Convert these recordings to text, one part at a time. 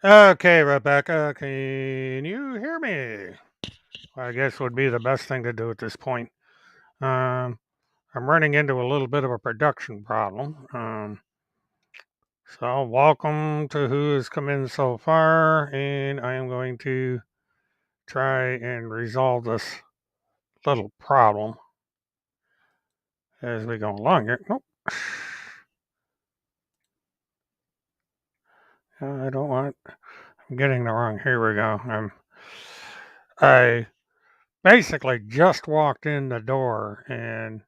Okay, Rebecca, can you hear me? I guess would be the best thing to do at this point. Um, I'm running into a little bit of a production problem. So welcome to who has come in so far, and I am going to try and resolve this little problem as we go along here. Nope. I don't want. I'm getting the wrong. Here we go. I basically just walked in the door and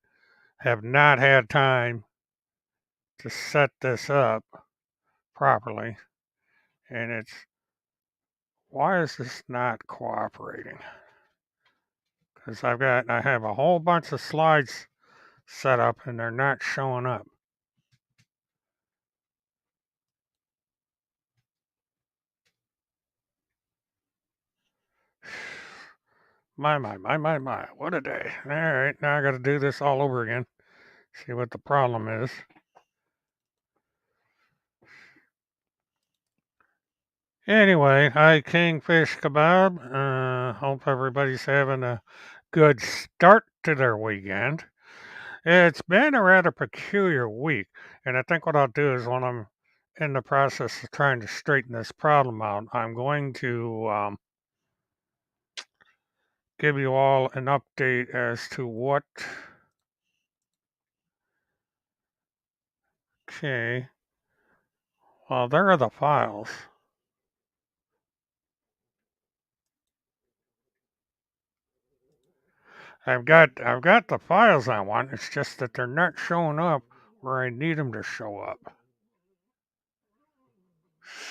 have not had time to set this up properly. And it's why is this not cooperating? Because I have a whole bunch of slides set up and they're not showing up. My. What a day. All right, now I got to do this all over again. See what the problem is. Anyway, hi Kingfish Kebab. Hope everybody's having a good start to their weekend. It's been a rather peculiar week, and I think what I'll do is when I'm in the process of trying to straighten this problem out, I'm going to give you all an update as to what. Okay, well, there are the files. I've got the files I want. It's just that they're not showing up where I need them to show up.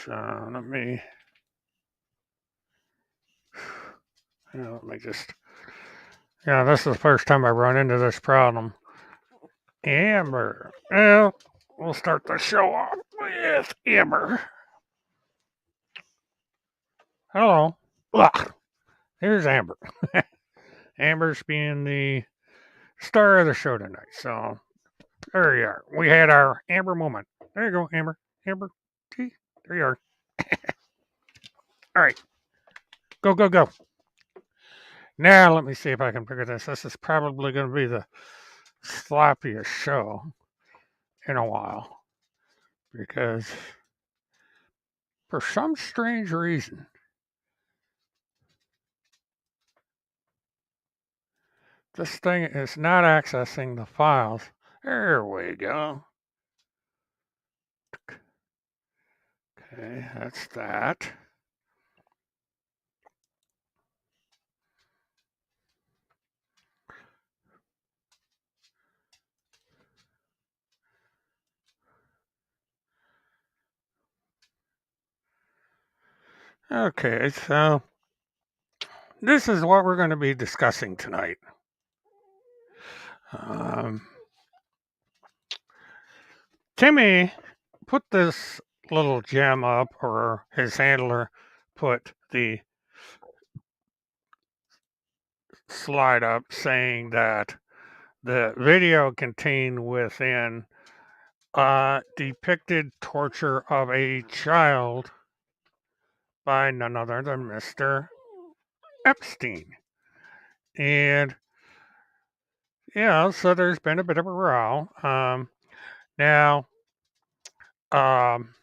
So let me just. Yeah, this is the first time I've run into this problem. Amber. Well, we'll start the show off with Amber. Hello. Ugh. Here's Amber. Amber's being the star of the show tonight. So there you are. We had our Amber moment. There you go, Amber. Amber. T. There you are. All right. Go, go, go. Now let me see if I can figure this. This is probably going to be the sloppiest show in a while because for some strange reason, this thing is not accessing the files. There we go. Okay, that's that. Okay, so this is what we're going to be discussing tonight. Um, Timmy put this little gem up, or his handler put the slide up saying that the video contained within depicted torture of a child by none other than Mr. Epstein. And, so there's been a bit of a row. Now, um,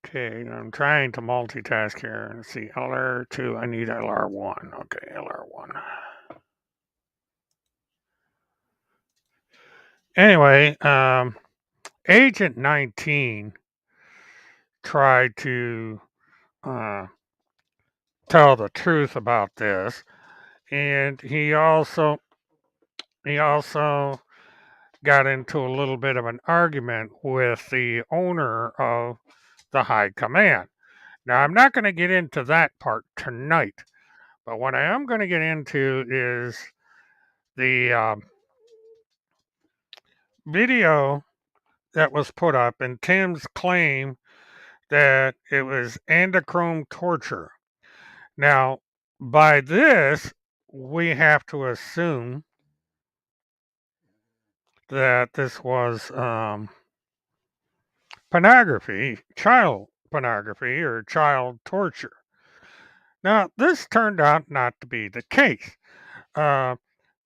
okay, I'm trying to multitask here. Let's see, LR2, I need LR1. Okay, LR1. Anyway, Agent 19 tried to uh, tell the truth about this, and he also got into a little bit of an argument with the owner of the high command. Now, I'm not going to get into that part tonight, but what I am going to get into is the video that was put up and Tim's claim that it was endochrome torture. Now, by this, we have to assume that this was pornography, child pornography, or child torture. Now, this turned out not to be the case. Uh,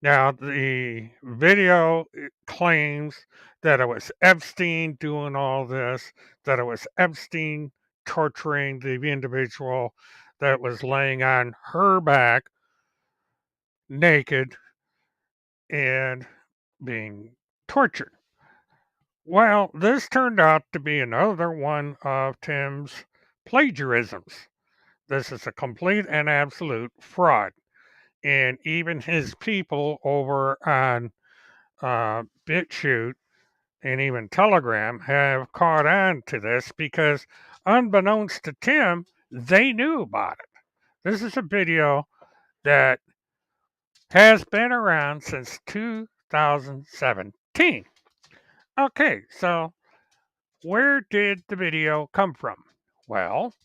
Now, the video claims that it was Epstein doing all this, that it was Epstein torturing the individual that was laying on her back naked and being tortured. Well, this turned out to be another one of Tim's plagiarisms. This is a complete and absolute fraud. And even his people over on BitChute and even Telegram have caught on to this because, unbeknownst to Tim, they knew about it. This is a video that has been around since 2017. Okay, so where did the video come from? Well,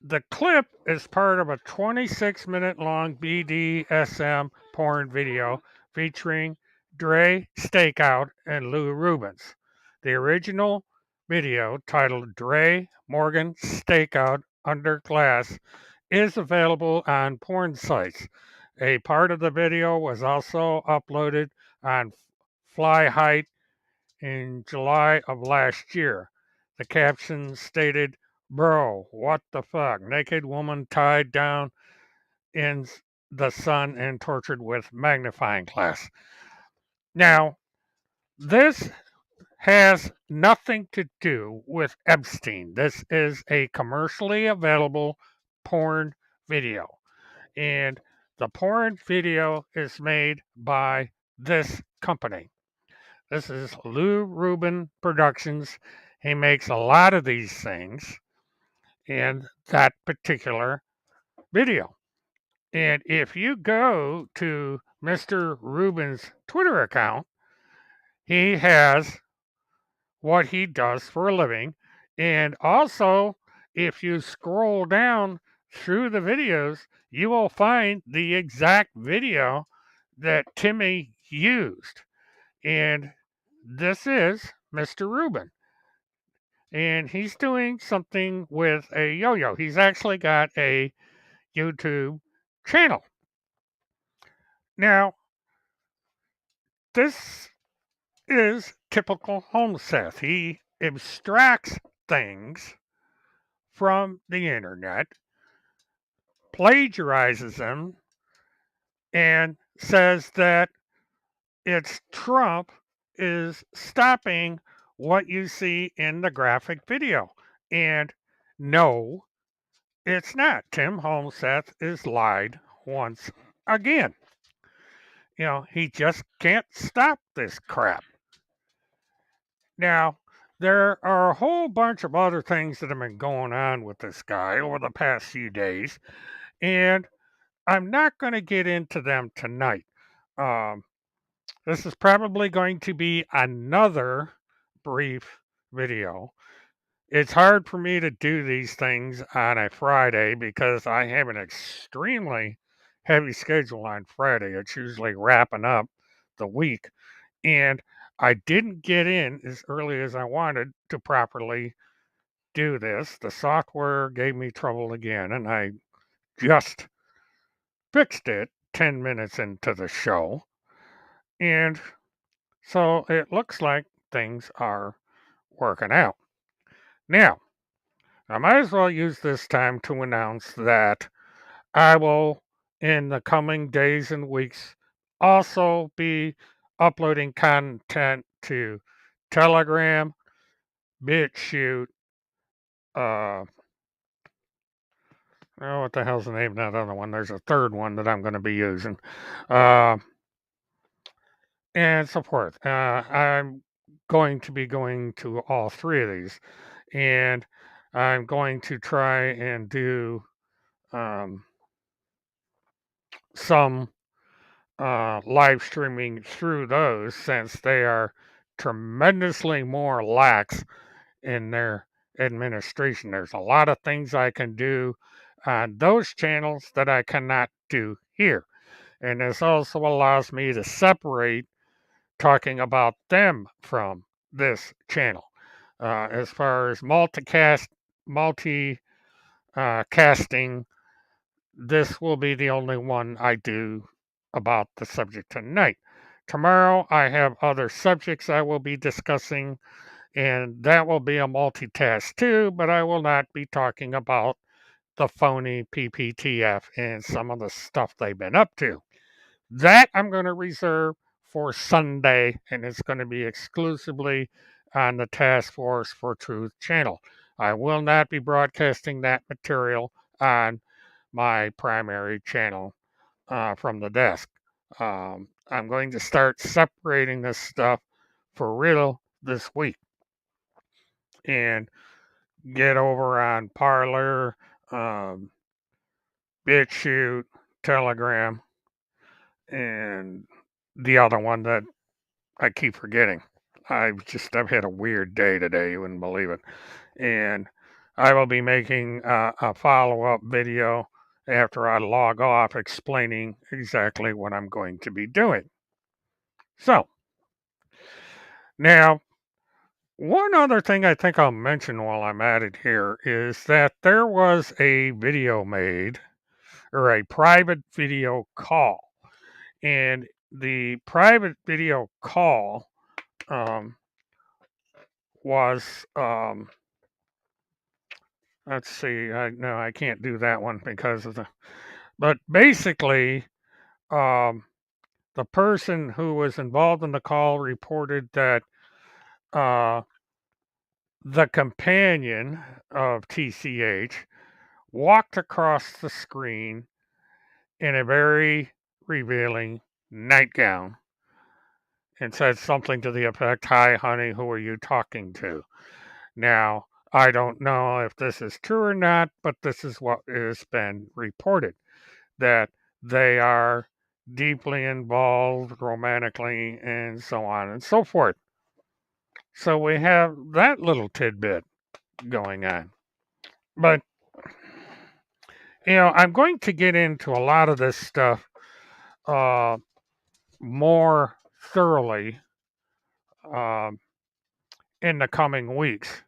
the clip is part of a 26-minute long BDSM porn video featuring Dre Stakeout and Lou Rubens. The original video, titled Dre Morgan Stakeout Under Glass, is available on porn sites. A part of the video was also uploaded on Fly Height in July of last year. The caption stated, "Bro, what the fuck? Naked woman tied down in the sun and tortured with magnifying glass." Now, this has nothing to do with Epstein. This is a commercially available porn video. And the porn video is made by this company. This is Lou Rubin Productions. He makes a lot of these things in that particular video. And if you go to Mr. Rubin's Twitter account, he has what he does for a living. And also, if you scroll down through the videos, you will find the exact video that Timmy used. And this is Mr. Rubin. And he's doing something with a yo-yo. He's actually got a YouTube channel. Now, this is typical Holmeseth. He abstracts things from the internet, plagiarizes them, and says that it's Trump is stopping what you see in the graphic video. And no, it's not. Tim Holmeseth is lied once again. He just can't stop this crap. Now, there are a whole bunch of other things that have been going on with this guy over the past few days, and I'm not going to get into them tonight. Um, this is probably going to be another brief video. It's hard for me to do these things on a Friday because I have an extremely heavy schedule on Friday. It's usually wrapping up the week. And I didn't get in as early as I wanted to properly do this. The software gave me trouble again, and I just fixed it 10 minutes into the show. And so it looks like things are working out. Now, I might as well use this time to announce that I will, in the coming days and weeks, also be uploading content to Telegram, BitChute, uh, oh, what the hell's the name of that other one? There's a third one that I'm going to be using, uh, and so forth. I'm going to be going to all three of these, and I'm going to try and do um, some live streaming through those since they are tremendously more lax in their administration. There's a lot of things I can do on those channels that I cannot do here. And this also allows me to separate talking about them from this channel. As far as multi casting, this will be the only one I do about the subject tonight. Tomorrow, I have other subjects I will be discussing, and that will be a multitask too, but I will not be talking about the phony PPTF and some of the stuff they've been up to. That I'm going to reserve for Sunday, and it's going to be exclusively on the Task Force for Truth channel. I will not be broadcasting that material on my primary channel from the desk. I'm going to start separating this stuff for real this week and get over on Parler, um, BitChute, Telegram, and the other one that I keep forgetting. I've had a weird day today. You wouldn't believe it. And I will be making a follow up video after I log off explaining exactly what I'm going to be doing. So, now, one other thing I think I'll mention while I'm at it here is that there was a video made, or a private video call. And the private video call um, was, let's see, no, I can't do that one because of but basically, um, the person who was involved in the call reported that uh, the companion of TCH walked across the screen in a very revealing nightgown and said something to the effect, "Hi, honey, who are you talking to?" Now, I don't know if this is true or not, but this is what has been reported, that they are deeply involved romantically and so on and so forth. So we have that little tidbit going on. But, I'm going to get into a lot of this stuff uh, more thoroughly um, in the coming weeks,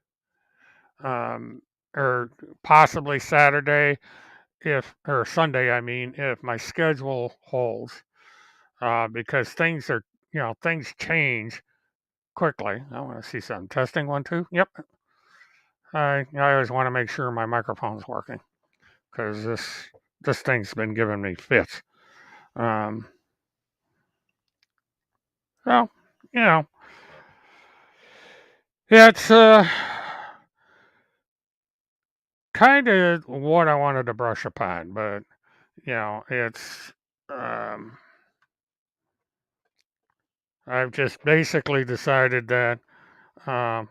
um, or possibly Saturday, if or Sunday, I mean, if my schedule holds, because things change quickly. I want to see some testing. 1, 2. Yep. I always want to make sure my microphone's working because this thing's been giving me fits. Um, well, you know, it's kind of what I wanted to brush upon, but it's um, I've just basically decided that um,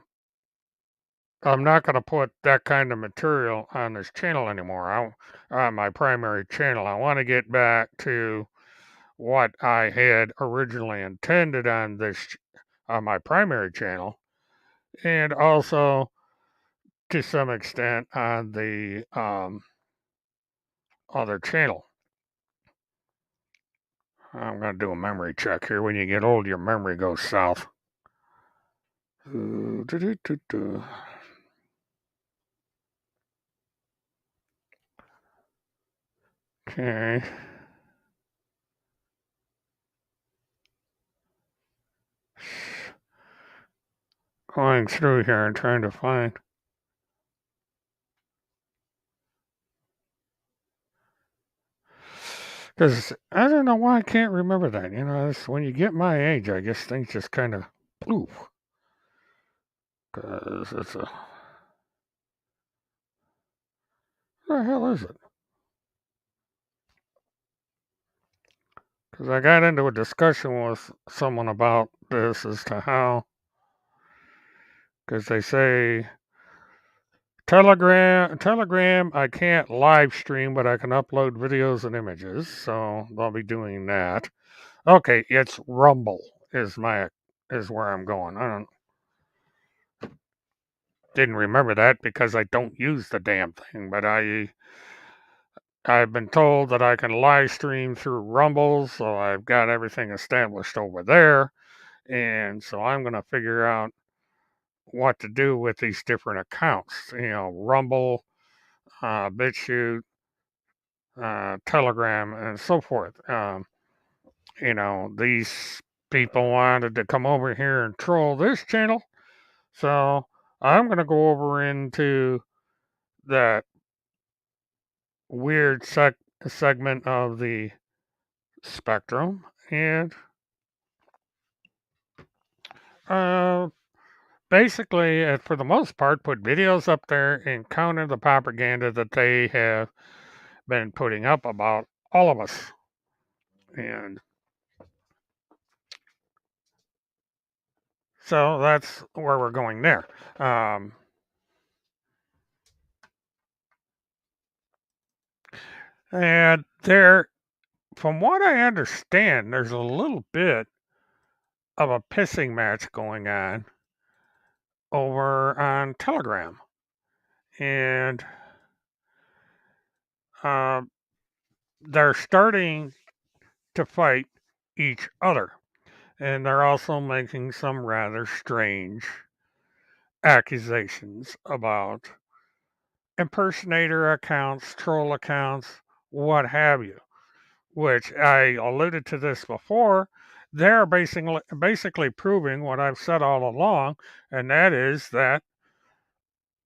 I'm not going to put that kind of material on this channel anymore. On my primary channel, I want to get back to what I had originally intended on my primary channel, and also to some extent on the other channel. I'm going to do a memory check here. When you get old, your memory goes south. Okay. Going through here and trying to find. Because I don't know why I can't remember that. When you get my age, I guess things just kind of poof. Because it's a. What the hell is it? Because I got into a discussion with someone about this as to how. Because they say Telegram, I can't live stream, but I can upload videos and images. So I'll be doing that. Okay, it's Rumble is where I'm going. I didn't remember that because I don't use the damn thing, but I've been told that I can live stream through Rumble, so I've got everything established over there. And so I'm going to figure out what to do with these different accounts. Rumble, BitChute, Telegram, and so forth. These people wanted to come over here and troll this channel. So I'm going to go over into that weird segment of the spectrum and uh, basically, for the most part, put videos up there and counter the propaganda that they have been putting up about all of us. And so that's where we're going there. Um, and there, from what I understand, there's a little bit of a pissing match going on over on Telegram. And uh, they're starting to fight each other. And they're also making some rather strange accusations about impersonator accounts, troll accounts, what have you, which I alluded to this before. They're basically proving what I've said all along, and that is that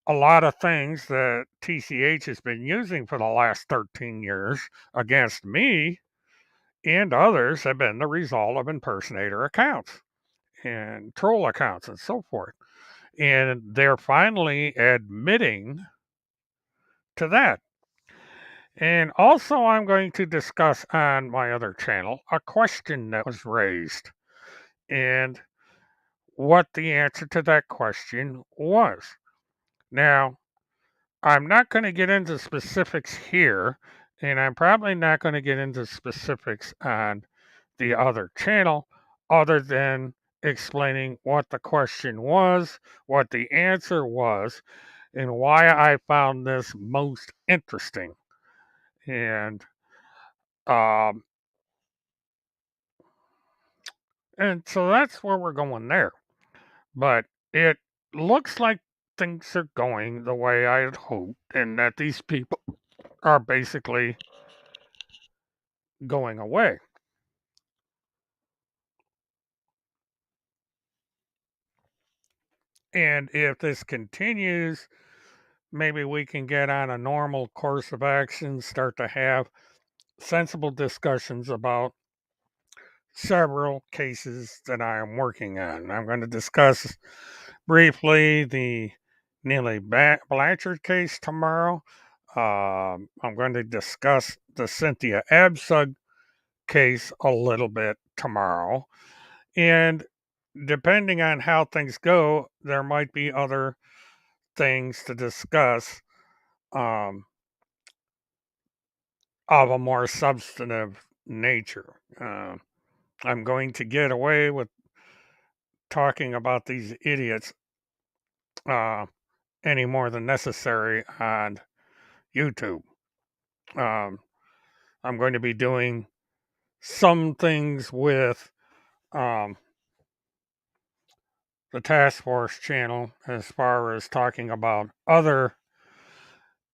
a lot of things that TCH has been using for the last 13 years against me and others have been the result of impersonator accounts and troll accounts and so forth. And they're finally admitting to that. And also, I'm going to discuss on my other channel a question that was raised and what the answer to that question was. Now, I'm not going to get into specifics here, and I'm probably not going to get into specifics on the other channel other than explaining what the question was, what the answer was, and why I found this most interesting. And um, and so that's where we're going there. But it looks like things are going the way I had hoped, and that these people are basically going away. And if this continues, maybe we can get on a normal course of action, start to have sensible discussions about several cases that I am working on. I'm going to discuss briefly the Neely Blanchard case tomorrow. I'm going to discuss the Cynthia Absug case a little bit tomorrow. And depending on how things go, there might be other things to discuss um, of a more substantive nature. I'm going to get away with talking about these idiots uh, any more than necessary on YouTube. Um, I'm going to be doing some things with um, the task force channel as far as talking about other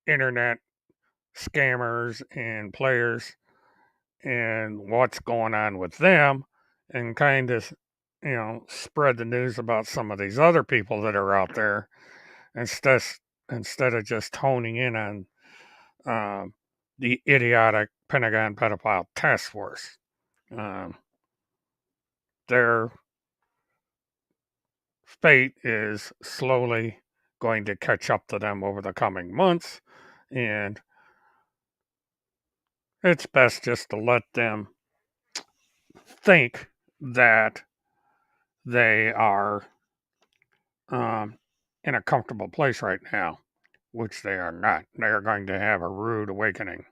internet scammers and players and what's going on with them, and kind of spread the news about some of these other people that are out there instead instead of just honing in on um, the idiotic Pentagon pedophile task force. Um, their fate is slowly going to catch up to them over the coming months, and it's best just to let them think that they are um, in a comfortable place right now, which they are not. They are going to have a rude awakening.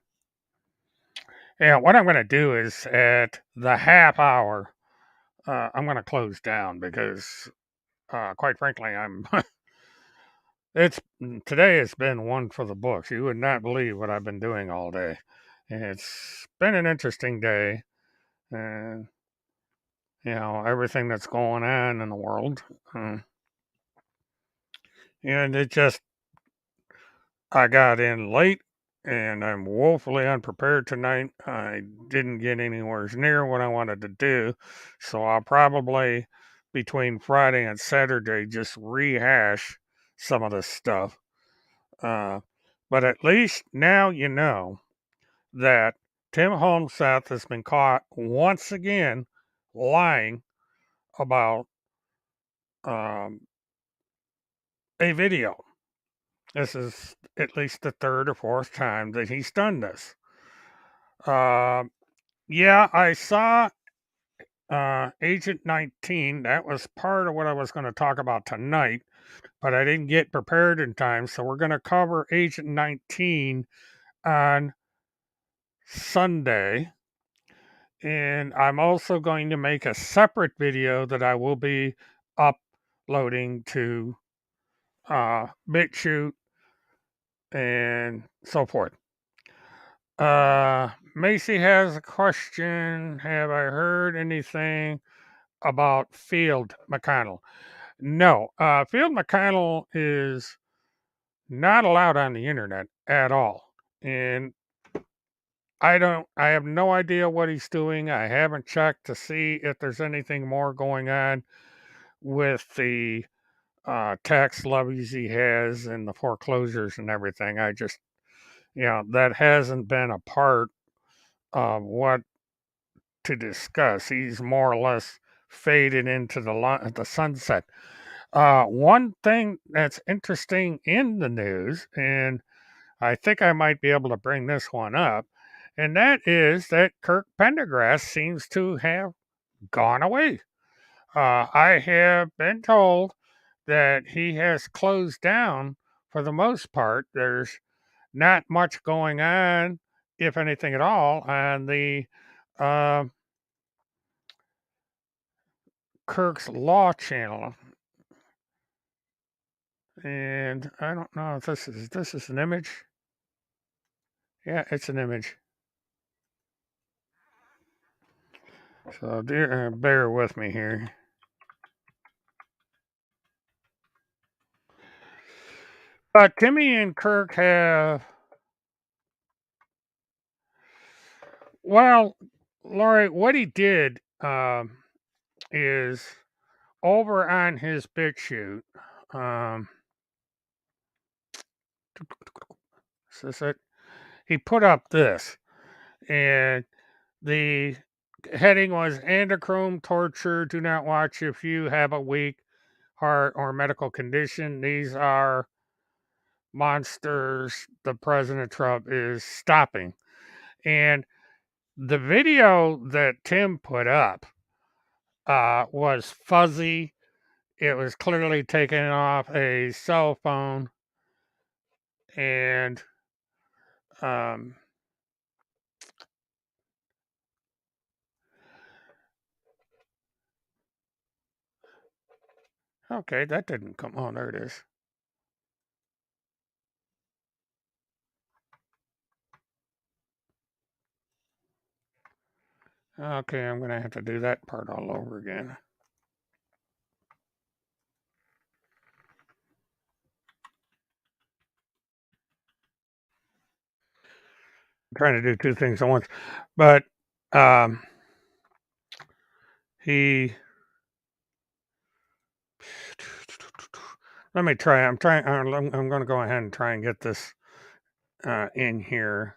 Yeah, what I'm going to do is at the half hour, I'm going to close down because, quite frankly, it's today has been one for the books. You would not believe what I've been doing all day. It's been an interesting day, and everything that's going on in the world. And it just, I got in late and I'm woefully unprepared tonight. I didn't get anywhere near what I wanted to do. So I'll probably, between Friday and Saturday, just rehash some of this stuff. Uh, but at least now you know that Tim Holmseth has been caught once again lying about um, a video. This is at least the third or fourth time that he's done this. Uh, yeah, I saw Agent 19. That was part of what I was going to talk about tonight, but I didn't get prepared in time. So we're going to cover Agent 19 on Sunday. And I'm also going to make a separate video that I will be uploading to BitChute and so forth. Macy has a question. Have I heard anything about Field McConnell? No, Field McConnell is not allowed on the internet at all. And I have no idea what he's doing. I haven't checked to see if there's anything more going on with the tax levies he has and the foreclosures and everything. I just, that hasn't been a part of what to discuss. He's more or less faded into the sunset. One thing that's interesting in the news, and I think I might be able to bring this one up, and that is that Kirk Pendergrass seems to have gone away. I have been told that he has closed down for the most part. There's not much going on, if anything at all, on the uh, Kirk's Law channel. And I don't know if this is an image. Yeah, it's an image. So bear with me here. Timmy and Kirk have, well, Laurie, what he did is over on his BitChute. Um, is this it? He put up this, and the heading was Androchrome torture. Do not watch if you have a weak heart or medical condition. These are monsters the President Trump is stopping. And the video that Tim put up was fuzzy. It was clearly taken off a cell phone. And um, okay, that didn't come. Oh, there it is. Okay, I'm going to have to do that part all over again. I'm trying to do two things at once. But he. Let me try. I'm going to go ahead and try and get this in here.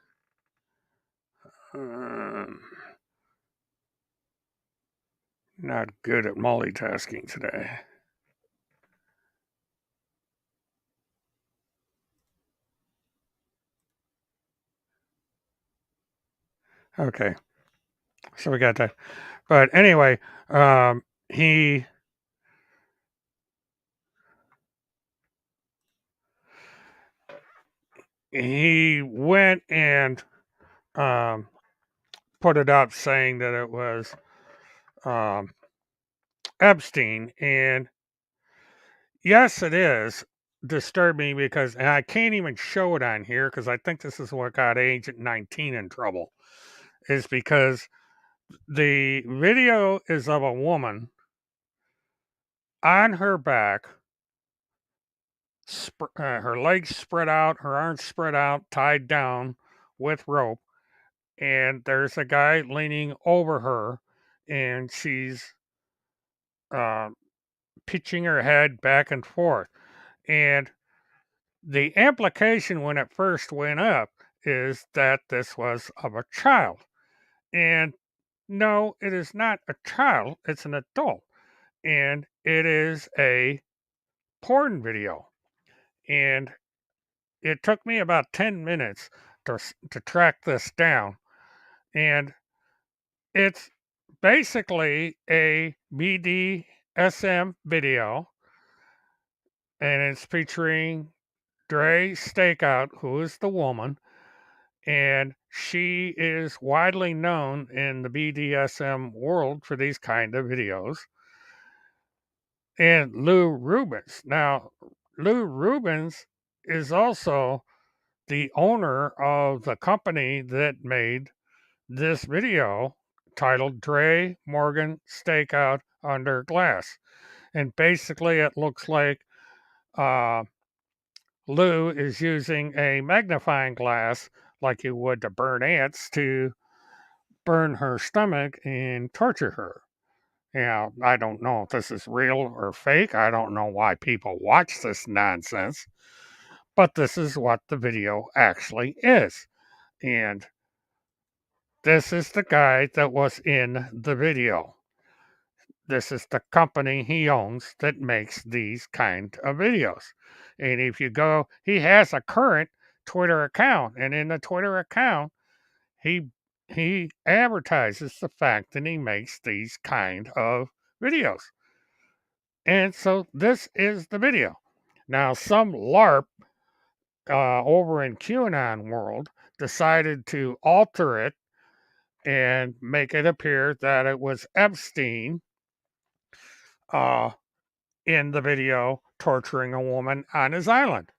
Not good at multitasking today. Okay, so we got that. But anyway, he went and put it up saying that it was Epstein, and yes, it is disturbing because, and I can't even show it on here because I think this is what got Agent 19 in trouble, is because The video is of a woman on her back, her legs spread out, her arms spread out, tied down with rope, and there's a guy leaning over her, and she's uh, pitching her head back and forth. And the implication when it first went up is that this was of a child. And no, it is not a child, it's an adult. And it is a porn video. And it took me about 10 minutes to track this down. And it's basically a BDSM video, and it's featuring Dre Stakeout, who is the woman, and she is widely known in the BDSM world for these kind of videos. And Lou Rubens. Now, Lou Rubens is also the owner of the company that made this video titled Dre Morgan Stakeout Under Glass. And basically, it looks like uh, Lou is using a magnifying glass like you would to burn ants to burn her stomach and torture her. Now, I don't know if this is real or fake. I don't know why people watch this nonsense, but this is what the video actually is. And this is the guy that was in the video. This is the company he owns that makes these kind of videos. And if you go, he has a current Twitter account, and in the Twitter account, he he advertises the fact that he makes these kind of videos. And so this is the video. Now, some LARP over in QAnon world decided to alter it and make it appear that it was Epstein uh, in the video torturing a woman on his island.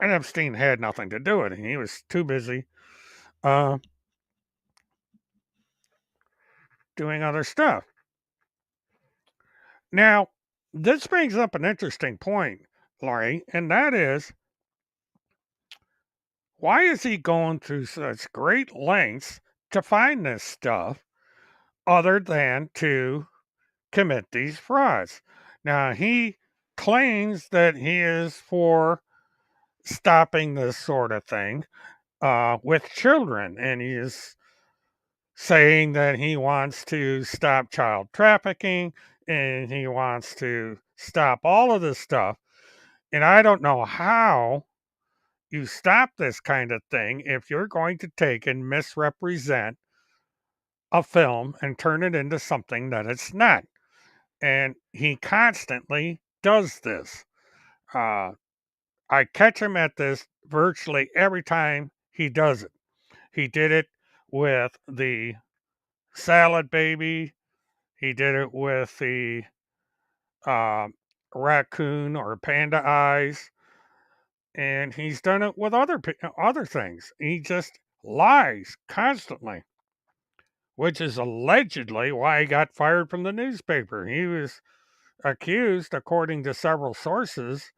And Epstein had nothing to do with it. He was too busy uh, doing other stuff. Now, this brings up an interesting point, Laurie, and that is why is he going through such great lengths to find this stuff other than to commit these frauds? Now, he claims that he is for stopping this sort of thing with children, and he is saying that he wants to stop child trafficking and he wants to stop all of this stuff. And I don't know how you stop this kind of thing if you're going to take and misrepresent a film and turn it into something that it's not. And he constantly does this. Uh, I catch him at this virtually every time he does it. He did it with the salad baby. He did it with the uh, raccoon or panda eyes, and he's done it with other things. He just lies constantly, which is allegedly why he got fired from the newspaper. He was accused, according to several sources,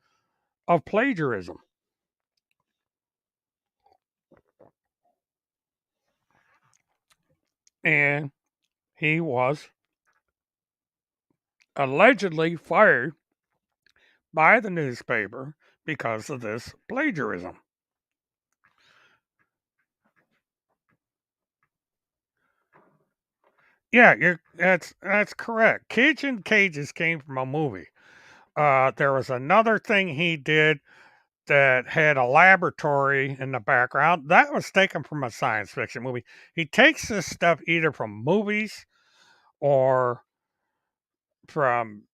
of plagiarism. And he was allegedly fired by the newspaper because of this plagiarism. Yeah, that's correct. Kids in Cages came from a movie. There was another thing he did that had a laboratory in the background. That was taken from a science fiction movie. He takes this stuff either from movies or from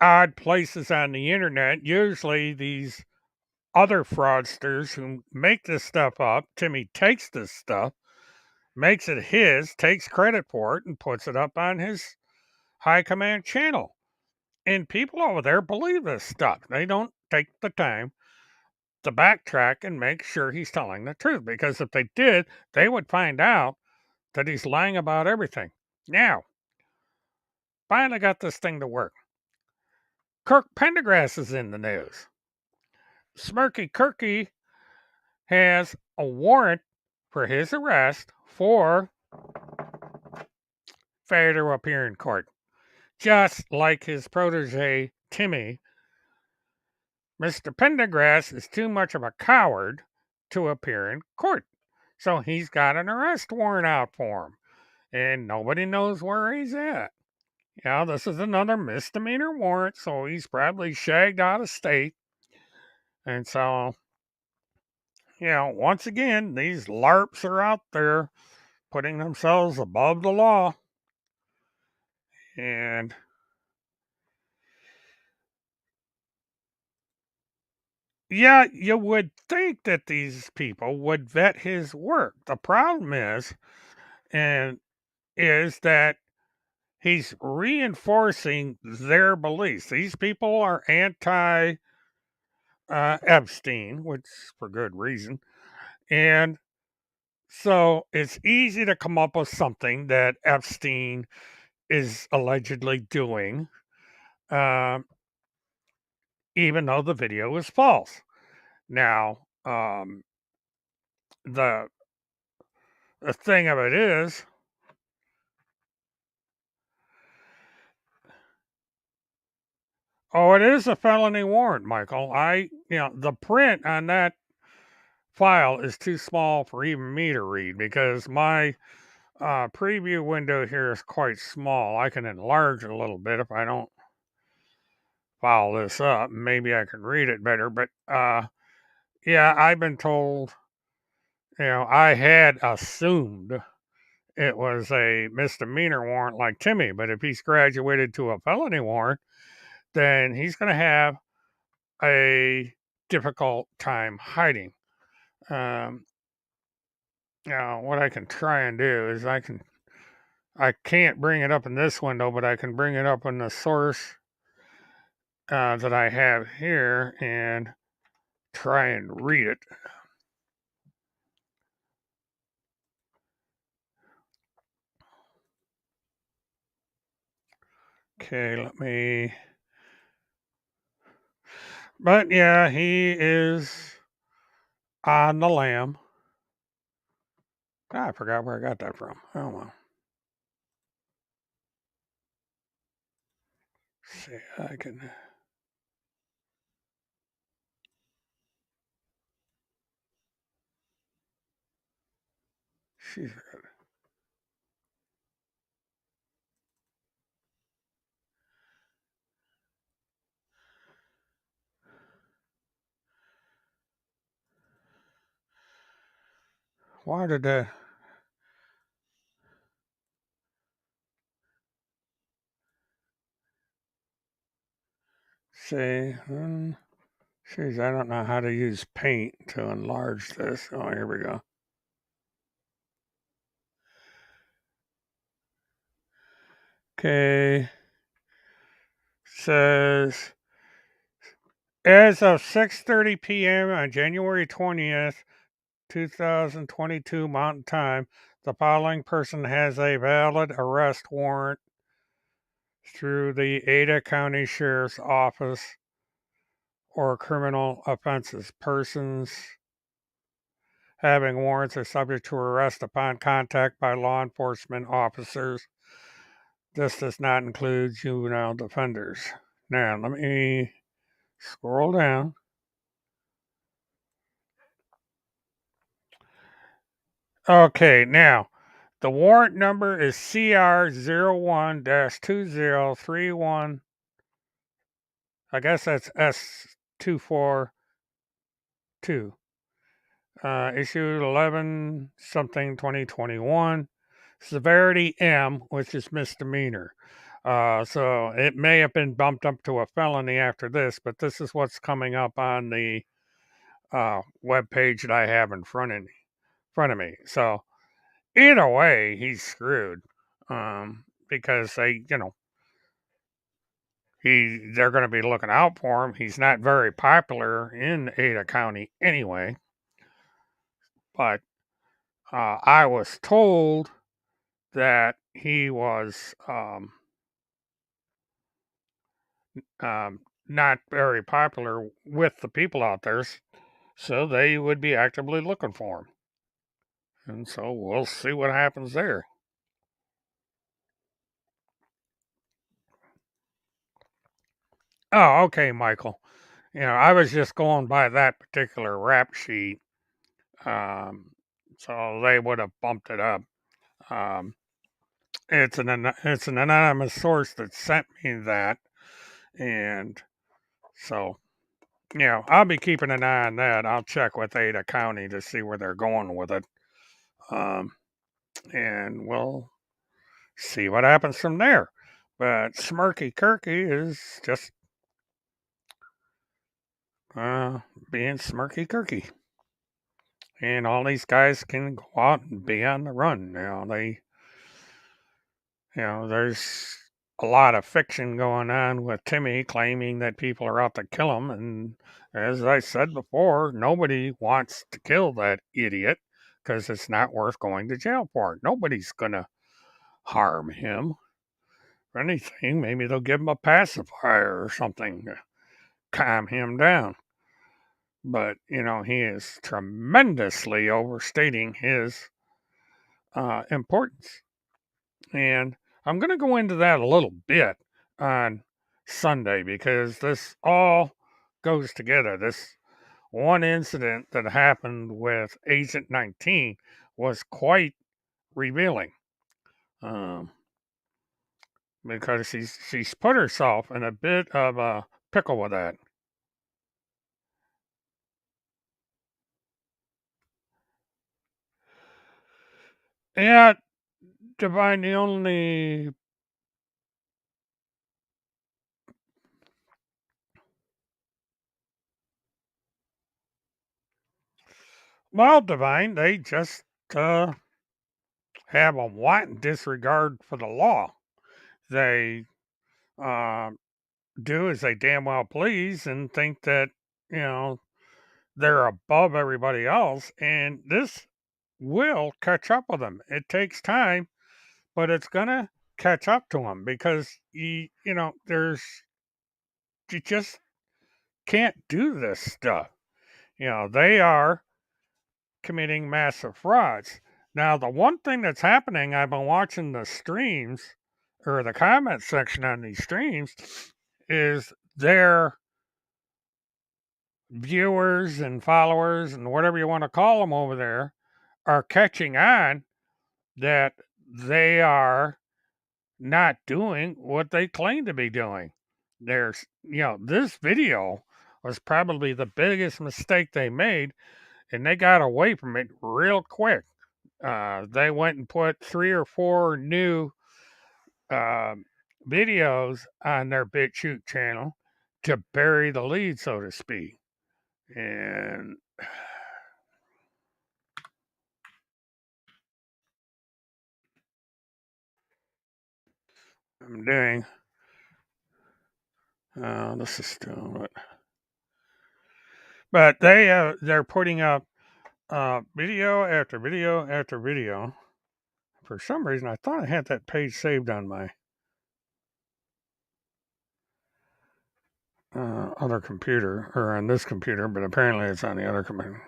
odd places on the internet. Usually, these other fraudsters who make this stuff up, Timmy takes this stuff, makes it his, takes credit for it, and puts it up on his high command channel. And people over there believe this stuff. They don't take the time to backtrack and make sure he's telling the truth. Because if they did, they would find out that he's lying about everything. Now, finally got this thing to work. Kirk Pendergrass is in the news. Smirky Kirky has a warrant for his arrest for failure to appear in court. Just like his protege, Timmy, Mr. Pendergrass is too much of a coward to appear in court. So he's got an arrest warrant out for him. And nobody knows where he's at. Yeah, this is another misdemeanor warrant, so he's probably shagged out of state. And so, once again, these LARPs are out there putting themselves above the law. And yeah, you would think that these people would vet his work. The problem is that he's reinforcing their beliefs. These people are anti Epstein, which for good reason. And so it's easy to come up with something that Epstein is allegedly doing, um, even though the video is false. Now, the the thing of it is, oh, it is a felony warrant, Michael. The print on that file is too small for even me to read because my preview window here is quite small. I can enlarge it a little bit if I don't file this up. Maybe I can read it better. But yeah, I've been told, I had assumed it was a misdemeanor warrant like Timmy, but if he's graduated to a felony warrant, then he's going to have a difficult time hiding. Um, what I can try and do is I can't bring it up in this window, but I can bring it up in the source that I have here and try and read it. Okay, let me. But yeah, he is on the lam. I forgot where I got that from. Oh well. See, I can. She's good. Why did that? See, geez, I don't know how to use paint to enlarge this. Oh, here we go. Okay. Says as of 6:30 p.m. on January 20th, 2022 Mountain Time, the following person has a valid arrest warrant through the Ada County Sheriff's Office or criminal offenses. Persons having warrants are subject to arrest upon contact by law enforcement officers. This does not include juvenile defenders. Now, let me scroll down. Okay, now the warrant number is CR01-2031. I guess that's S242. Issued 11 something 2021. Severity M, which is misdemeanor. So it may have been bumped up to a felony after this, but this is what's coming up on the web page that I have in front of me. So either way, he's screwed because they're going to be looking out for him. He's not very popular in Ada County anyway, but I was told that he was not very popular with the people out there, so they would be actively looking for him. And so we'll see what happens there. Oh, okay, Michael. I was just going by that particular rap sheet, um, so they would have bumped it up. Um, it's an anonymous source that sent me that, and so I'll be keeping an eye on that. I'll check with Ada County to see where they're going with it, um, and we'll see what happens from there. But Smirky Kirky is just uh, being Smirky Kirky. And all these guys can go out and be on the run. There's a lot of fiction going on with Timmy claiming that people are out to kill him. And as I said before, nobody wants to kill that idiot because it's not worth going to jail for. Nobody's going to harm him. If anything, maybe they'll give him a pacifier or something to calm him down. But, he is tremendously overstating his importance. And I'm going to go into that a little bit on Sunday because this all goes together. This one incident that happened with Agent 19 was quite revealing, um, because she's put herself in a bit of a pickle with that. Yeah, Divine, the only. Well, Divine, they just have a wanton disregard for the law. They uh, do as they damn well please and think that, you know, they're above everybody else. And this will catch up with them. It takes time, but it's going to catch up to them because, you just can't do this stuff. They are committing massive frauds. Now, the one thing that's happening, I've been watching the streams or the comment section on these streams, is their viewers and followers and whatever you want to call them over there are catching on that they are not doing what they claim to be doing. This video was probably the biggest mistake they made, and they got away from it real quick. They went and put 3 or 4 new um videos on their BitChute channel to bury the lead, so to speak. And I'm doing. This is still, but they're putting up video after video after video. For some reason, I thought I had that page saved on my other computer or on this computer, but apparently it's on the other computer.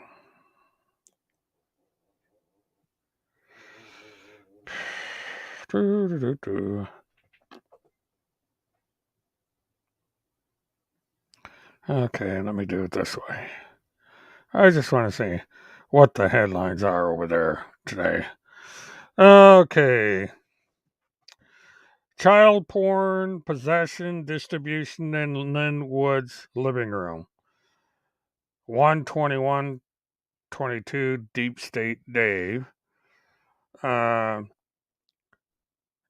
Okay, let me do it this way. I just want to see what the headlines are over there today. Okay. Child porn, possession, distribution in Lynn Wood's living room. 12122 Deep State Dave. Uh,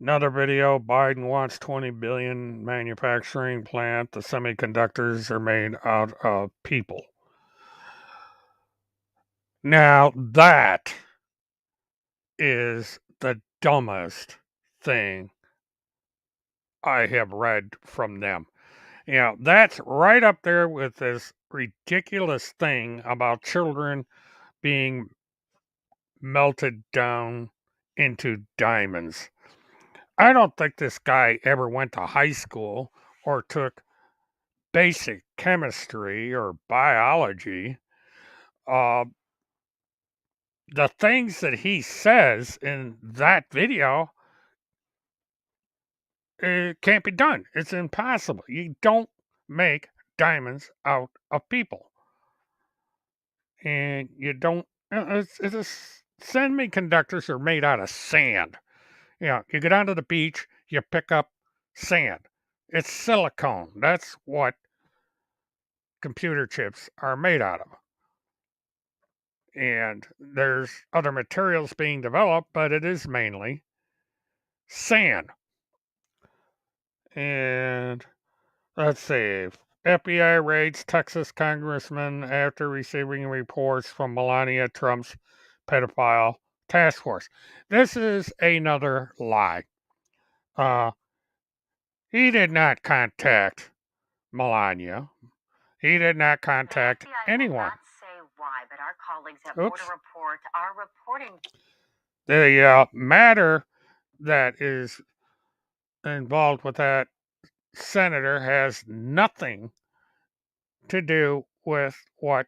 Another video, Biden wants 20 billion manufacturing plant. The semiconductors are made out of people. Now that is the dumbest thing I have read from them. That's right up there with this ridiculous thing about children being melted down into diamonds. I don't think this guy ever went to high school or took basic chemistry or biology. Uh, the things that he says in that video, it can't be done. It's impossible. You don't make diamonds out of people, and you don't. Semiconductors are made out of sand. You know, you go down to the beach, you pick up sand. It's silicone. That's what computer chips are made out of. And there's other materials being developed, but it is mainly sand. And let's see. FBI raids Texas congressman after receiving reports from Melania Trump's pedophile task force. This is another lie. Uh, he did not contact Melania. He did not contact anyone. Not say why, but our colleagues at Border Report are reporting. The matter that is involved with that senator has nothing to do with what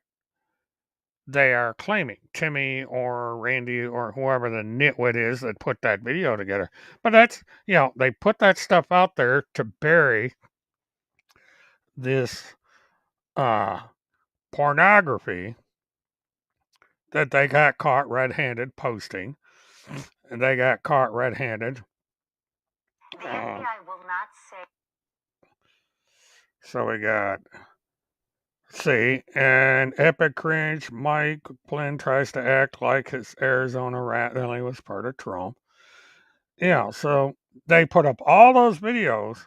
they are claiming, Timmy or Randy or whoever the nitwit is that put that video together. But that's, they put that stuff out there to bury this uh, pornography that they got caught red-handed posting, and they got caught red-handed. The FBI will not say. So we got, see, and epic cringe. Mike Flynn tries to act like his Arizona rally was part of Trump. Yeah, so they put up all those videos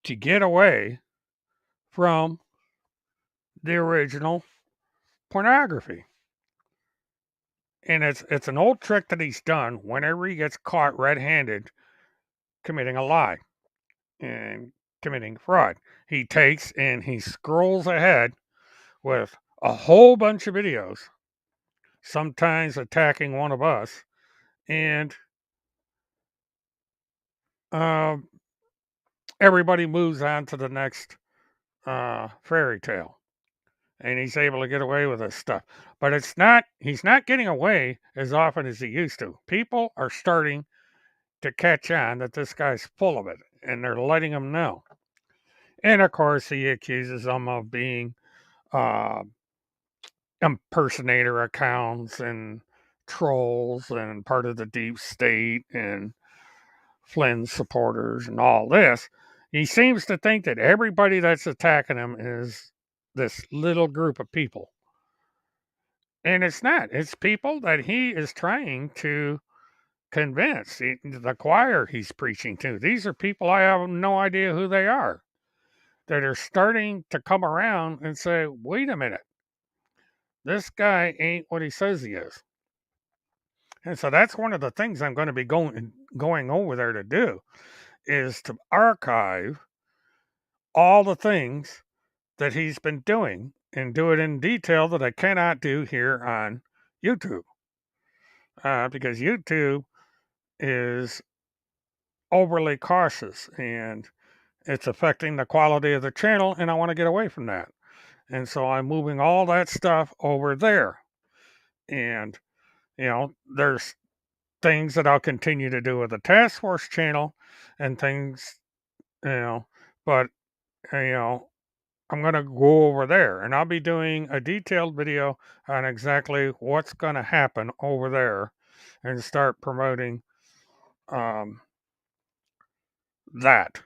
to get away from the original pornography. And it's an old trick that he's done whenever he gets caught red-handed committing a lie and committing fraud. He takes and he scrolls ahead with a whole bunch of videos, sometimes attacking one of us, and uh, everybody moves on to the next fairy tale. And he's able to get away with this stuff. But he's not getting away as often as he used to. People are starting to catch on that this guy's full of it, and they're letting him know. And of course, he accuses them of being uh, impersonator accounts and trolls and part of the deep state and Flynn's supporters and all this. He seems to think that everybody that's attacking him is this little group of people. And it's not. It's people that he is trying to convince. The choir he's preaching to. These are people I have no idea who they are. That are starting to come around and say, wait a minute, this guy ain't what he says he is. And so that's one of the things I'm going to be going over there to do is to archive all the things that he's been doing and do it in detail that I cannot do here on YouTube. Because YouTube is overly cautious and it's affecting the quality of the channel, and I want to get away from that. And so I'm moving all that stuff over there. And, there's things that I'll continue to do with the task force channel and things, but, I'm going to go over there and I'll be doing a detailed video on exactly what's going to happen over there and start promoting um, that.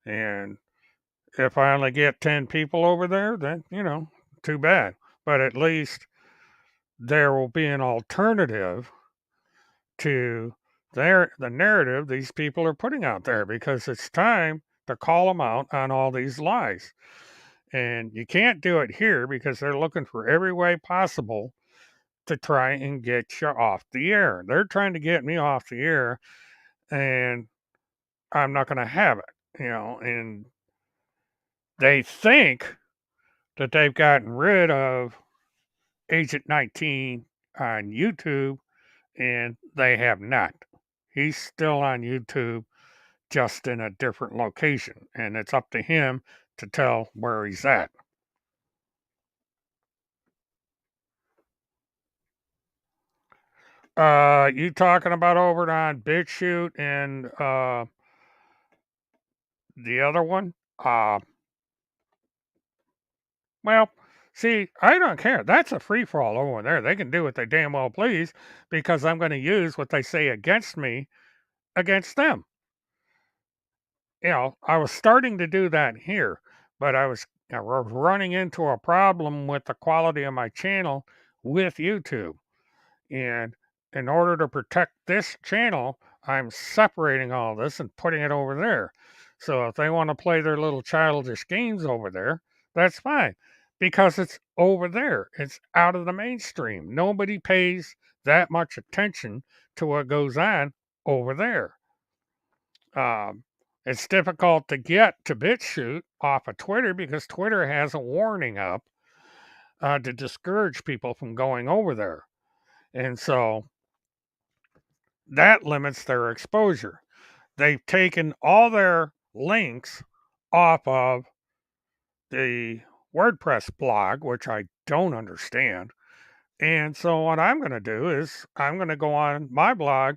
And if I only get 10 people over there, then, too bad. But at least there will be an alternative to the narrative these people are putting out there because it's time to call them out on all these lies. And you can't do it here because they're looking for every way possible to try and get you off the air. They're trying to get me off the air, and I'm not going to have it, and they think that they've gotten rid of Agent 19 on YouTube and they have not. He's still on YouTube, just in a different location, and it's up to him to tell where he's at. You talking about over on BitChute and the other one? Well, see, I don't care. That's a free for all over there. They can do what they damn well please because I'm going to use what they say against me against them. I was starting to do that here, but I was running into a problem with the quality of my channel with YouTube. And in order to protect this channel, I'm separating all this and putting it over there. So if they want to play their little childish games over there, that's fine because it's over there. It's out of the mainstream. Nobody pays that much attention to what goes on over there. Um, it's difficult to get to BitChute off of Twitter because Twitter has a warning up to discourage people from going over there. And so that limits their exposure. They've taken all their links off of the WordPress blog, which I don't understand. And so what I'm going to do is I'm going to go on my blog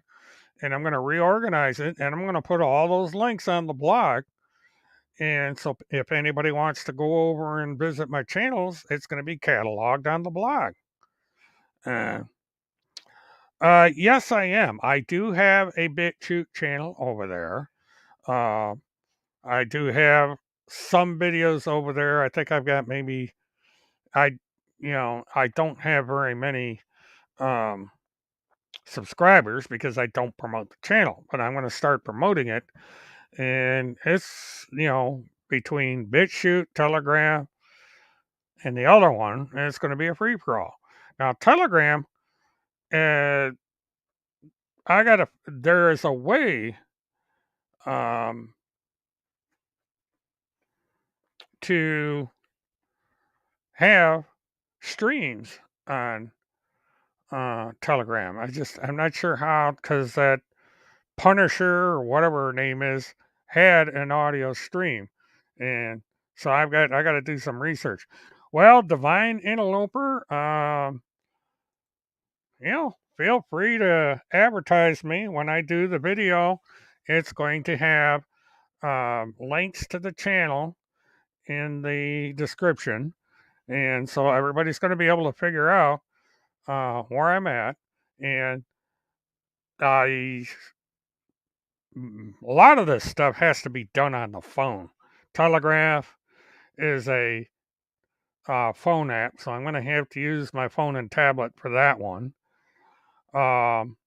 and I'm going to reorganize it and I'm going to put all those links on the blog. And so if anybody wants to go over and visit my channels, it's going to be cataloged on the blog. Uh, yes, I am. I do have a BitChute channel over there. Uh, I do have some videos over there. I think I've got maybe I I don't have very many um subscribers because I don't promote the channel, but I'm going to start promoting it and it's, between BitChute, Telegram and the other one, and it's going to be a free for all. Now, Telegram uh there is a way um to have streams on Telegram. I'm not sure how because that Punisher or whatever her name is had an audio stream, and so I got to do some research. Well, Divine Interloper, feel free to advertise me when I do the video. It's going to have links to the channel in the description, and so everybody's going to be able to figure out where I'm at. And I a lot of this stuff has to be done on the phone. Telegraph is a phone app, so I'm going to have to use my phone and tablet for that one. Um,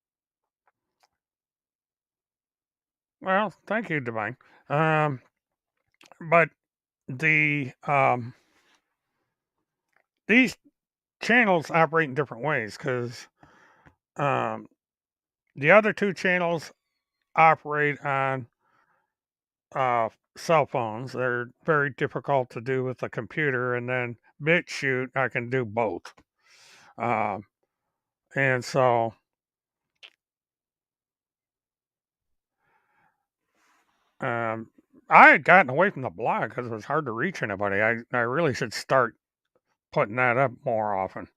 well, thank you, Divine. Um, but the these channels operate in different ways because um, the other two channels operate on cell phones. They're very difficult to do with a computer, and then BitChute, I can do both. Um, and so Um, I had gotten away from the blog because it was hard to reach anybody. I really should start putting that up more often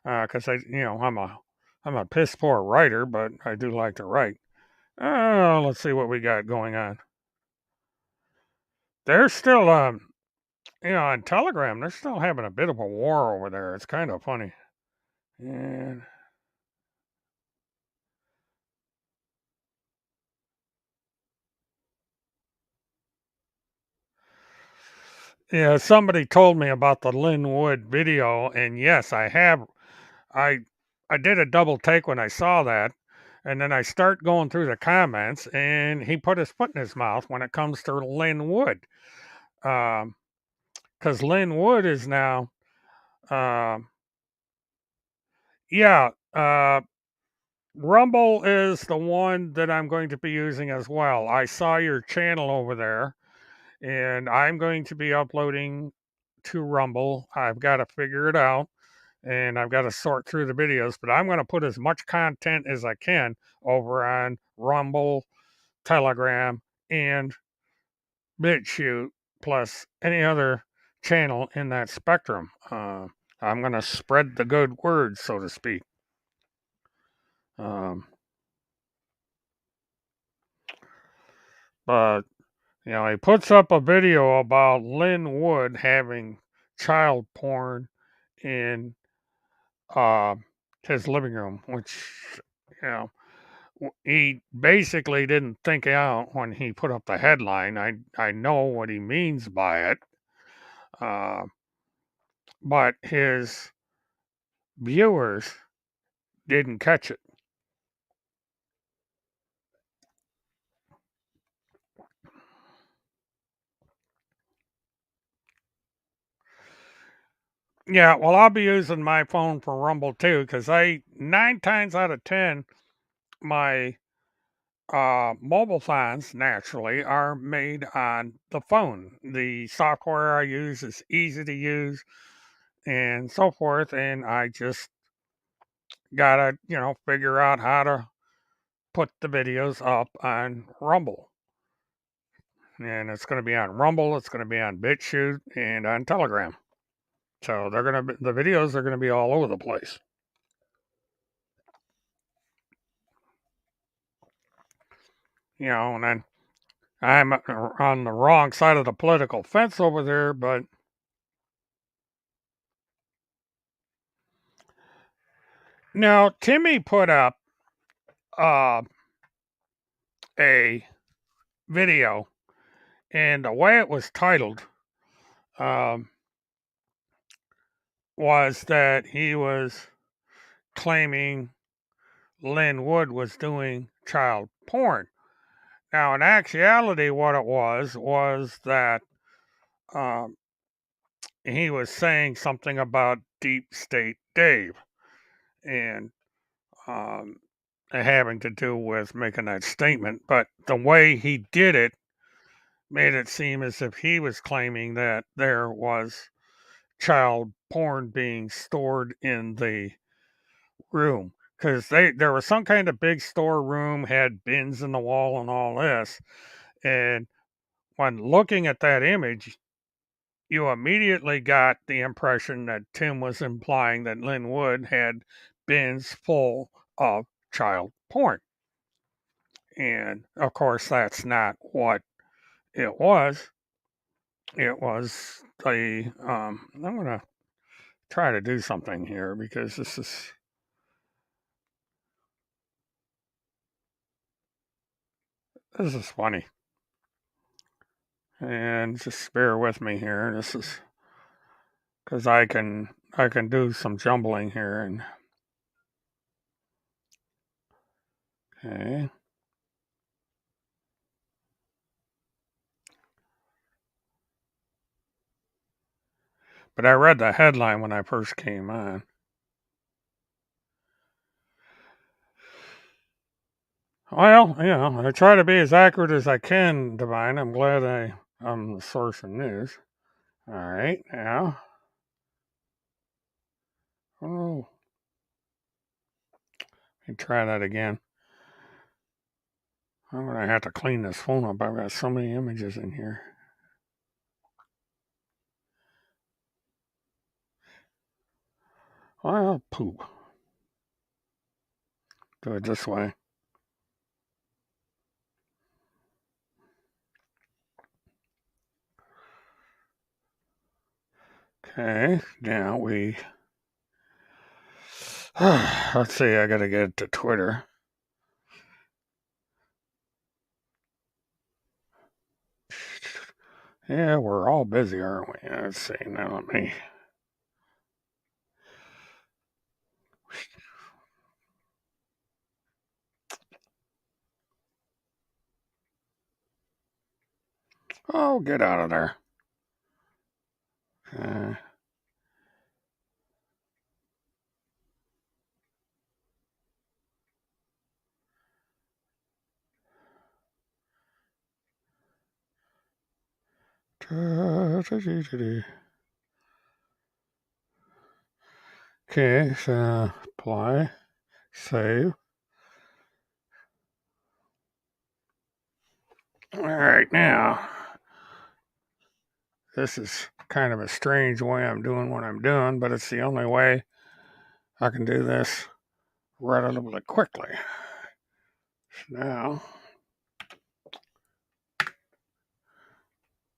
because I'm a piss poor writer, but I do like to write. Let's see what we got going on. They're still on Telegram. They're still having a bit of a war over there. It's kind of funny. And yeah, somebody told me about the Linwood video, and yes, I have. I I did a double take when I saw that, and then I start going through the comments, and he put his foot in his mouth when it comes to Lynn Wood, because Lynn Wood is now, um, yeah, Rumble is the one that I'm going to be using as well. I saw your channel over there, and I'm going to be uploading to Rumble. I've got to figure it out, and I've got to sort through the videos, but I'm going to put as much content as I can over on Rumble, Telegram, and BitChute, plus any other channel in that spectrum. I'm going to spread the good word, so to speak. But he puts up a video about Lynn Wood having child porn in uh, his living room, which you know he basically didn't think out when he put up the headline. I know what he means by it, uh, but his viewers didn't catch it. Yeah, well, I'll be using my phone for Rumble too, because 9 times out of 10, my mobile phones naturally are made on the phone. The software I use is easy to use and so forth, and I just gotta, figure out how to put the videos up on Rumble. And it's going to be on Rumble, it's going to be on BitChute, and on Telegram. So the videos are going to be all over the place. And then I'm on the wrong side of the political fence over there, but now Timmy put up uh, a video, and the way it was titled um, was that he was claiming Lynn Wood was doing child porn. Now, in actuality, what it was that um, he was saying something about Deep State Dave and having to do with making that statement. But the way he did it made it seem as if he was claiming that there was child porn being stored in the room, because there was some kind of big storeroom, had bins in the wall and all this. And when looking at that image, you immediately got the impression that Tim was implying that Lynn Wood had bins full of child porn. And of course, that's not what it was. It was I'm going to try to do something here because this is funny. And just bear with me here. This is because I can do some jumbling here. And okay. But I read the headline when I first came on. Well, I try to be as accurate as I can, Divine. I'm glad I'm the source of news. All right, now. Oh, let me try that again. I'm going to have to clean this phone up. I've got so many images in here. Well, poop. Do it this way. Okay, now let's see, I gotta get to Twitter. Yeah, we're all busy, aren't we? Let's see, now let me. Oh, get out of there. Uh, Okay, Okay, so apply, save. All right, now, this is kind of a strange way I'm doing what I'm doing, but it's the only way I can do this relatively quickly. So now,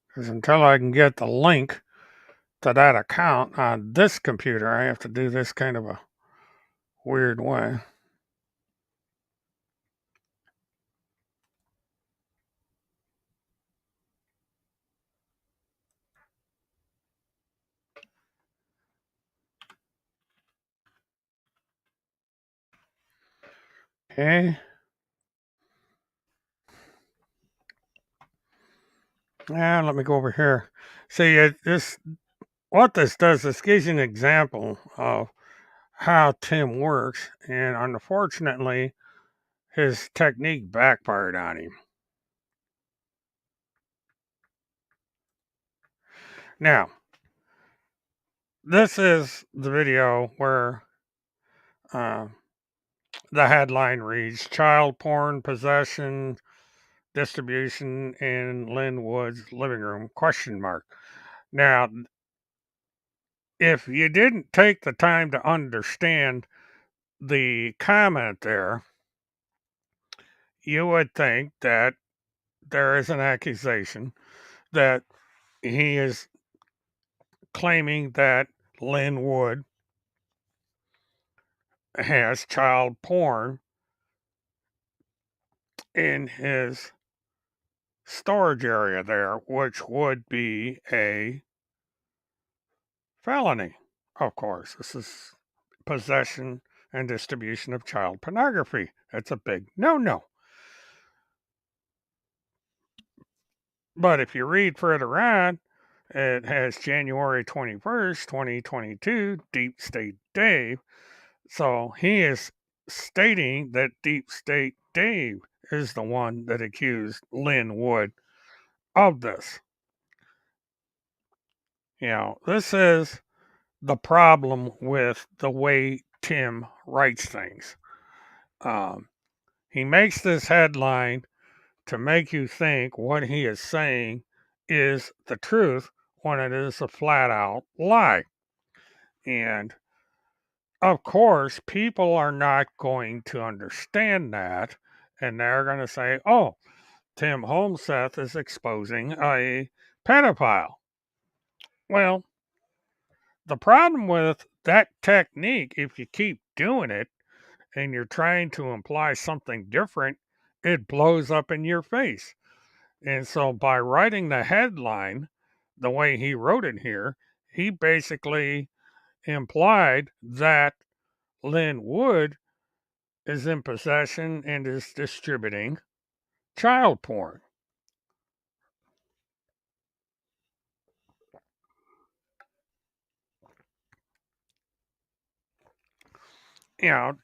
because until I can get the link to that account on this computer, I have to do this kind of a weird way. Okay. Now let me go over here. See, what this does, this gives you an example of how Tim works, and unfortunately, his technique backfired on him. Now, this is the video where uh, the headline reads "Child Porn Possession Distribution in Lynn Wood's Living Room?" Question mark. Now, if you didn't take the time to understand the comment there, you would think that there is an accusation that he is claiming that Lynn Wood has child porn in his storage area there, which would be a felony. Of course, this is possession and distribution of child pornography. That's a big no no. But if you read further on, it has January 21st, 2022, Deep State Dave. So he is stating that Deep State Dave is the one that accused Lynn Wood of this. This is the problem with the way Tim writes things. Um, he makes this headline to make you think what he is saying is the truth when it is a flat out lie. And of course, people are not going to understand that. And they're going to say, oh, Tim Holmseth is exposing a pedophile. Well, the problem with that technique, if you keep doing it and you're trying to imply something different, it blows up in your face. And so by writing the headline the way he wrote it here, he basically implied that Lynn Wood is in possession and is distributing child porn. You know,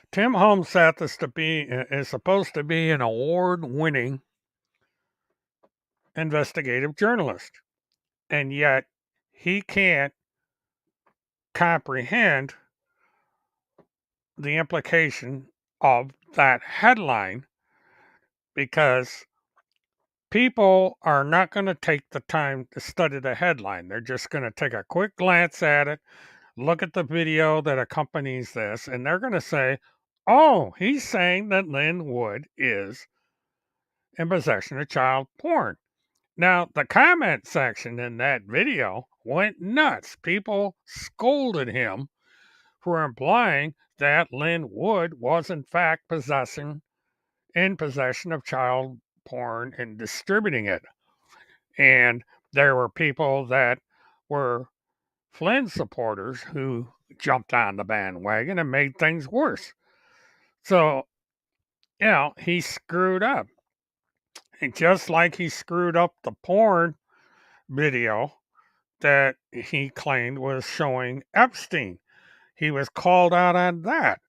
Tim Holmseth is supposed to be an award-winning investigative journalist, and yet he can't comprehend the implication of that headline because people are not going to take the time to study the headline. They're just going to take a quick glance at it, look at the video that accompanies this, and they're going to say, oh, he's saying that Lynn Wood is in possession of child porn. Now, the comment section in that video went nuts. People scolded him for implying that Lynn Wood was in fact in possession of child porn and distributing it. And there were people that were Flynn supporters who jumped on the bandwagon and made things worse. So, he screwed up. And just like he screwed up the porn video that he claimed was showing Epstein, he was called out on that.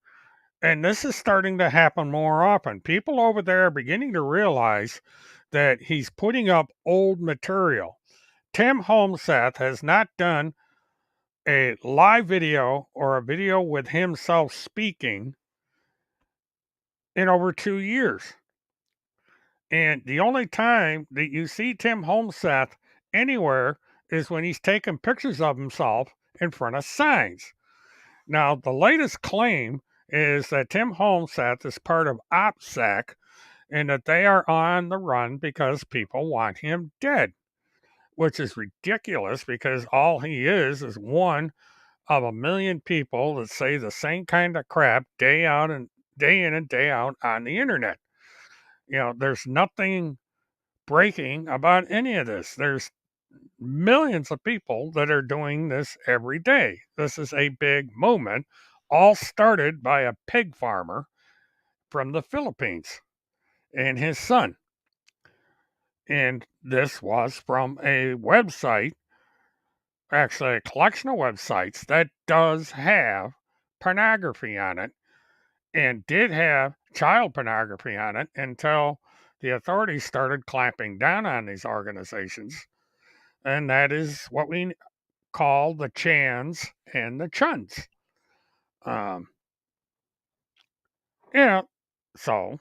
And this is starting to happen more often. People over there are beginning to realize that he's putting up old material. Tim Holmseth has not done a live video or a video with himself speaking in over 2 years. And the only time that you see Tim Homeseth anywhere is when he's taking pictures of himself in front of signs. Now, the latest claim is that Tim Homeseth is part of OPSEC and that they are on the run because people want him dead, which is ridiculous because all he is one of a million people that say the same kind of crap day in and day out on the internet. There's nothing breaking about any of this. There's millions of people that are doing this every day. This is a big movement, all started by a pig farmer from the Philippines and his son. And this was from a website, actually a collection of websites that does have pornography on it and did have child pornography on it until the authorities started clamping down on these organizations. And that is what we call the Chans and the Chuns. Um, yeah, so,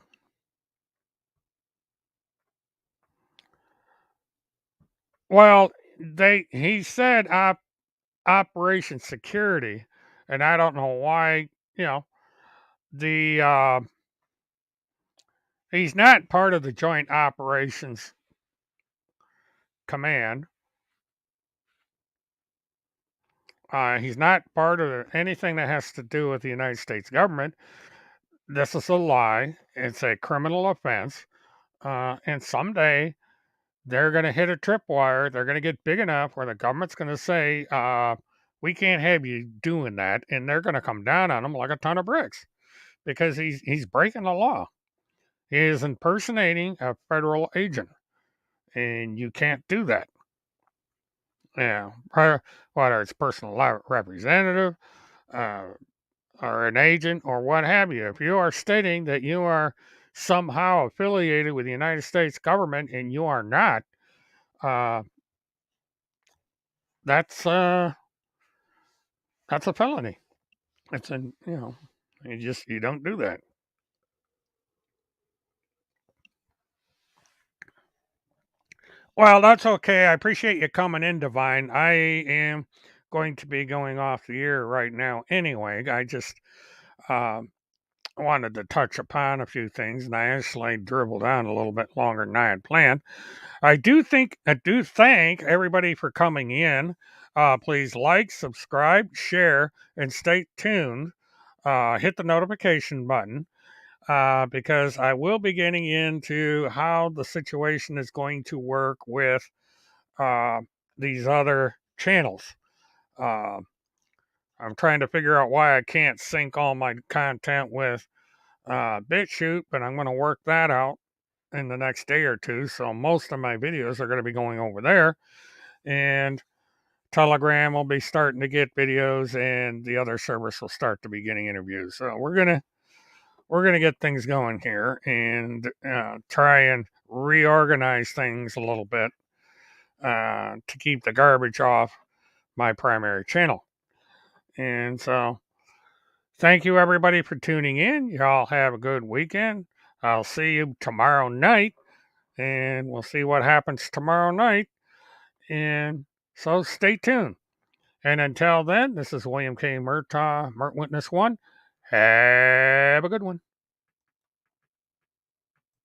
well, he said Operation Security, and I don't know why, you know, the he's not part of the Joint Operations Command. He's not part of anything that has to do with the United States government. This is a lie. It's a criminal offense. And someday they're going to hit a tripwire. They're going to get big enough where the government's going to say, we can't have you doing that. And they're going to come down on him like a ton of bricks because he's breaking the law. He is impersonating a federal agent. And you can't do that. Yeah, whether it's personal representative, uh, or an agent or what have you. If you are stating that you are somehow affiliated with the United States government and you are not, uh, that's that's a felony. It's an you don't do that. Well, that's okay. I appreciate you coming in, Divine. I am going to be going off the air right now anyway. I just um, wanted to touch upon a few things, and I actually dribbled on a little bit longer than I had planned. I do thank everybody for coming in. Please like, subscribe, share, and stay tuned. Hit the notification button because I will be getting into how the situation is going to work with uh, these other channels. Uh, I'm trying to figure out why I can't sync all my content with BitChute, but I'm going to work that out in the next day or two. So most of my videos are going to be going over there, and Telegram will be starting to get videos, and the other service will start to be getting interviews. So we're gonna get things going here and try and reorganize things a little bit to keep the garbage off my primary channel. And so, thank you everybody for tuning in. Y'all have a good weekend. I'll see you tomorrow night, and we'll see what happens tomorrow night. And so, stay tuned. And until then, this is William K. Murtaugh, Murtwitnessone. Have a good one.